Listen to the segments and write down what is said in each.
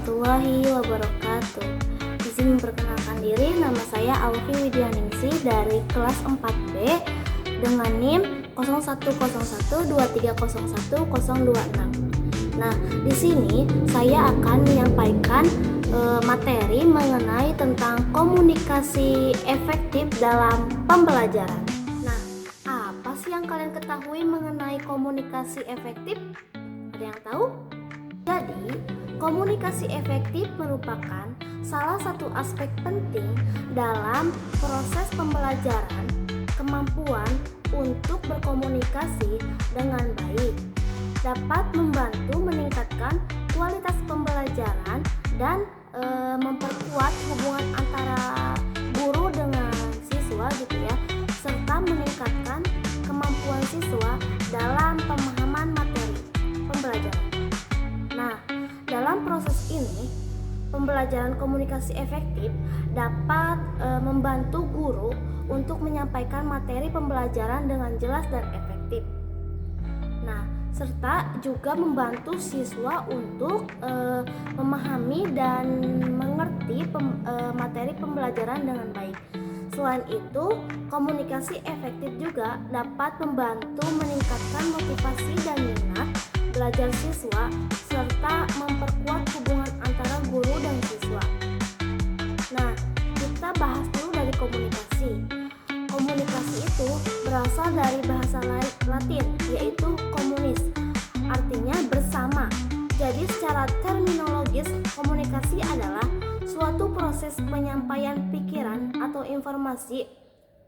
warahmatullahi wabarakatuh. Izin memperkenalkan diri, nama saya Alfi Widyaningsih dari kelas 4B dengan NIM 010123010026. Nah, di sini saya akan menyampaikan materi mengenai tentang komunikasi efektif dalam pembelajaran. Nah, apa sih yang kalian ketahui mengenai komunikasi efektif? Ada yang tahu? Jadi, komunikasi efektif merupakan salah satu aspek penting dalam proses pembelajaran, kemampuan untuk berkomunikasi dengan baik, dapat membantu meningkatkan kualitas pembelajaran dan memperkuat hubungan antara guru dengan siswa gitu ya, serta meningkatkan kemampuan siswa dalam pemahaman materi pembelajaran. Nah, dalam proses ini, pembelajaran komunikasi efektif dapat membantu guru untuk menyampaikan materi pembelajaran dengan jelas dan efektif. Nah, serta juga membantu siswa untuk memahami dan mengerti materi pembelajaran dengan baik. Selain itu, komunikasi efektif juga dapat membantu meningkatkan motivasi dan minat belajar siswa serta memperkuat hubungan antara guru dan siswa. Nah, kita bahas dulu dari komunikasi. Komunikasi itu berasal dari bahasa Latin, yaitu communis, artinya bersama. Jadi secara terminologis, komunikasi adalah suatu proses penyampaian pikiran atau informasi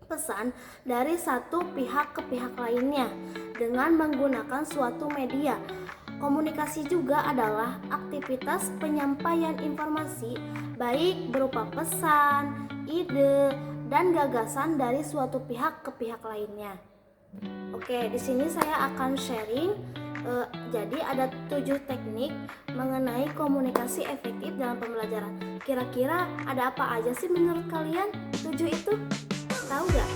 pesan dari satu pihak ke pihak lainnya dengan menggunakan suatu media. Komunikasi juga adalah aktivitas penyampaian informasi baik berupa pesan, ide, dan gagasan dari suatu pihak ke pihak lainnya. Oke, di sini saya akan sharing. Jadi ada 7 teknik mengenai komunikasi efektif dalam pembelajaran. Kira-kira ada apa aja sih menurut kalian 7 itu? Tahu gak?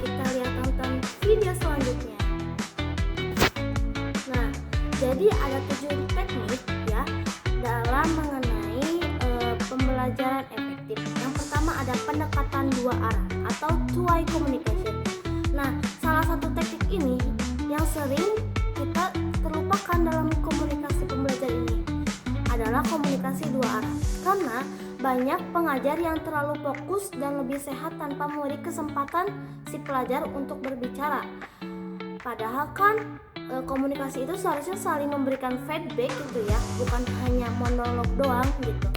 Kita lihat tonton video selanjutnya. Nah, jadi ada 7 teknik ya dalam mengenai pembelajaran efektif. Yang pertama ada pendekatan dua arah atau two-way communication. Nah, salah satu teknik ini yang sering kita terlupakan dalam komunikasi pembelajaran ini adalah komunikasi dua arah. Karena banyak pengajar yang terlalu fokus dan lebih sehat tanpa memberi kesempatan si pelajar untuk berbicara. Padahal kan komunikasi itu seharusnya saling memberikan feedback gitu ya, bukan hanya monolog doang gitu.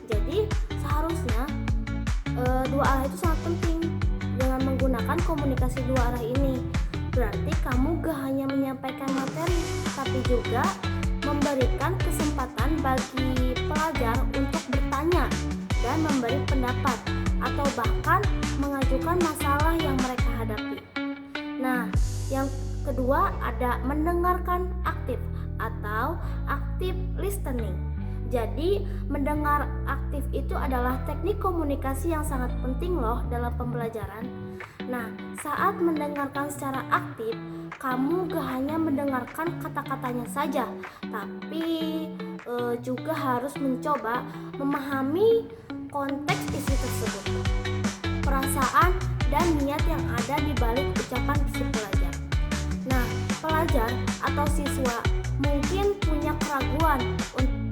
Jadi seharusnya dua arah itu sangat penting. Dengan menggunakan komunikasi dua arah ini, berarti kamu gak hanya menyampaikan materi, tapi juga memberikan kesempatan bagi pelajar untuk bertanya dan memberi pendapat atau bahkan mengajukan masalah yang mereka hadapi. Nah, yang kedua ada mendengarkan aktif atau active listening. Jadi, mendengar aktif itu adalah teknik komunikasi yang sangat penting loh dalam pembelajaran. Nah, saat mendengarkan secara aktif, kamu gak hanya mendengarkan kata-katanya saja, tapi juga harus mencoba memahami konteks isi tersebut, perasaan dan niat yang ada di balik ucapan si pelajar. Nah, pelajar atau siswa mungkin punya keraguan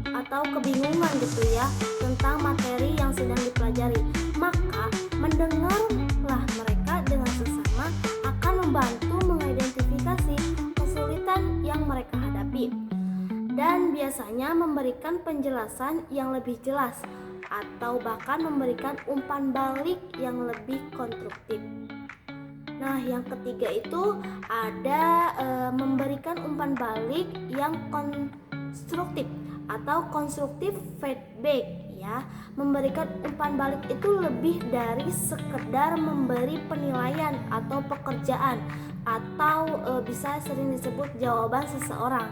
atau kebingungan gitu ya tentang materi yang sedang dipelajari. Maka mendengarlah mereka dengan sesama akan membantu mengidentifikasi kesulitan yang mereka hadapi dan biasanya memberikan penjelasan yang lebih jelas atau bahkan memberikan umpan balik yang lebih konstruktif. Nah, yang ketiga itu ada memberikan umpan balik yang konstruktif atau konstruktif feedback ya. Memberikan umpan balik itu lebih dari sekedar memberi penilaian atau pekerjaan atau bisa sering disebut jawaban seseorang.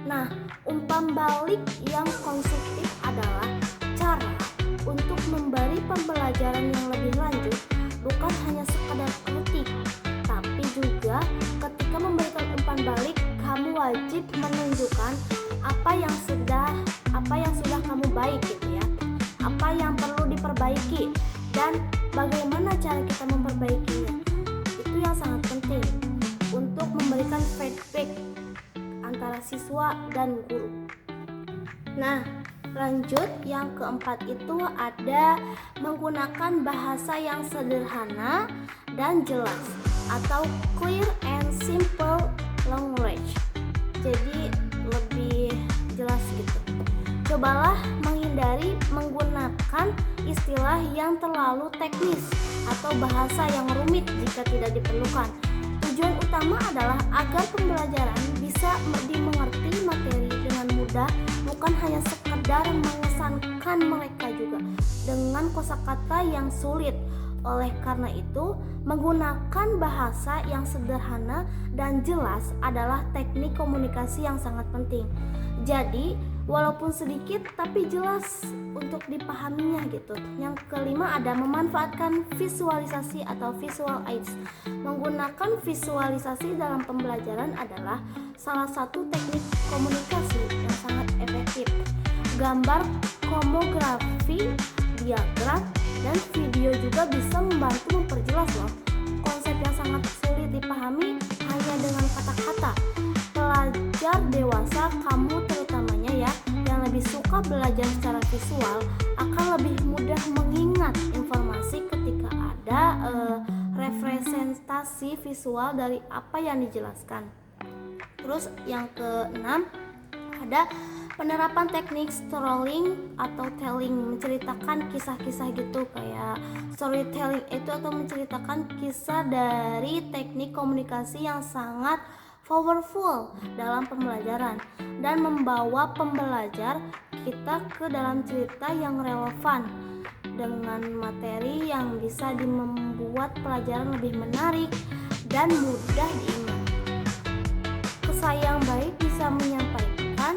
Nah, umpan balik yang konstruktif adalah cara untuk memberi pembelajaran yang lebih lanjut, bukan hanya sekadar kritik, tapi juga ketika memberikan umpan balik, kamu wajib menunjukkan apa yang sudah kamu baik gitu ya. Apa yang perlu diperbaiki dan bagaimana cara kita memperbaikinya. Itu yang sangat penting untuk memberikan feedback antara siswa dan guru. Nah, lanjut yang keempat itu ada menggunakan bahasa yang sederhana dan jelas atau clear and simple language. Jadi lebih jelas gitu. Cobalah menghindari menggunakan istilah yang terlalu teknis atau bahasa yang rumit jika tidak diperlukan. Tujuan utama adalah agar pembelajaran bisa dimengerti materi dengan mudah, bukan hanya sekedar mengesankan mereka juga dengan kosakata yang sulit. Oleh karena itu, menggunakan bahasa yang sederhana dan jelas adalah teknik komunikasi yang sangat penting. Jadi, walaupun sedikit tapi jelas untuk dipahaminya gitu. Yang kelima ada memanfaatkan visualisasi atau visual aids. Menggunakan visualisasi dalam pembelajaran adalah salah satu teknik komunikasi yang sangat efektif. Gambar, komografi, diagram, dan video juga bisa membantu memperjelas loh konsep yang sangat sulit dipahami hanya dengan kata-kata. Pelajar dewasa, kamu terutamanya ya, yang lebih suka belajar secara visual akan lebih mudah mengingat informasi ketika ada representasi visual dari apa yang dijelaskan. Terus yang keenam ada penerapan teknik storytelling atau telling, menceritakan kisah-kisah gitu kayak storytelling itu, atau menceritakan kisah dari teknik komunikasi yang sangat powerful dalam pembelajaran dan membawa pembelajar kita ke dalam cerita yang relevan dengan materi yang bisa membuat pelajaran lebih menarik dan mudah diingat. Kesayang baik bisa menyampaikan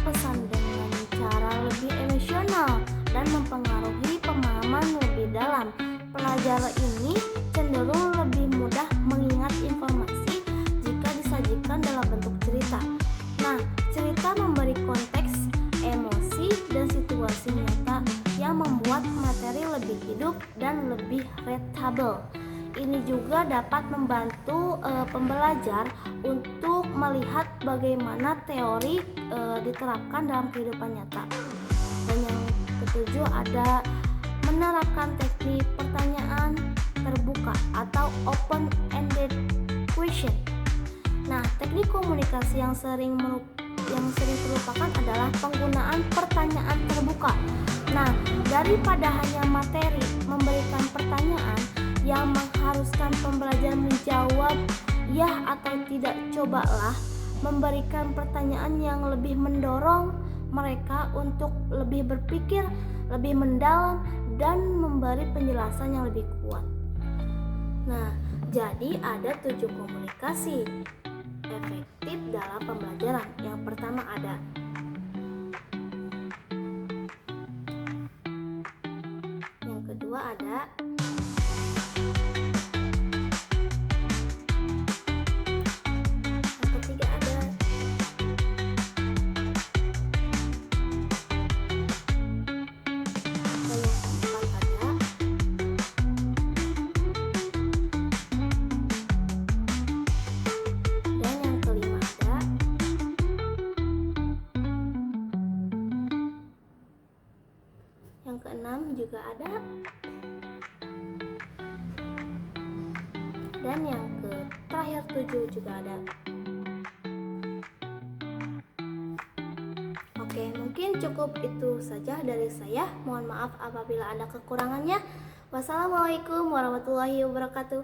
pesan dengan cara lebih emosional dan mempengaruhi pemahaman lebih dalam. Pelajar ini cenderung lebih mudah mengingat informasi jika disajikan dalam bentuk cerita. Nah, cerita memberi konteks, emosi, dan situasi nyata yang membuat materi lebih hidup dan lebih relatable. Ini juga dapat membantu pembelajar untuk melihat bagaimana teori diterapkan dalam kehidupan nyata. Dan yang ketujuh ada menerapkan teknik pertanyaan terbuka atau open-ended question. Nah, teknik komunikasi yang sering terlupakan adalah penggunaan pertanyaan terbuka. Nah, daripada hanya materi memberikan pertanyaan yang mengharuskan pembelajar menjawab ya atau tidak, cobalah memberikan pertanyaan yang lebih mendorong mereka untuk lebih berpikir, lebih mendalam, dan memberi penjelasan yang lebih kuat. Nah, jadi ada 7 komunikasi efektif dalam pembelajaran. Yang pertama ada yang kedua ada yang keenam juga ada, dan yang terakhir 7 juga ada. Oke, mungkin cukup itu saja dari saya. Mohon maaf apabila ada kekurangannya. Wassalamualaikum warahmatullahi wabarakatuh.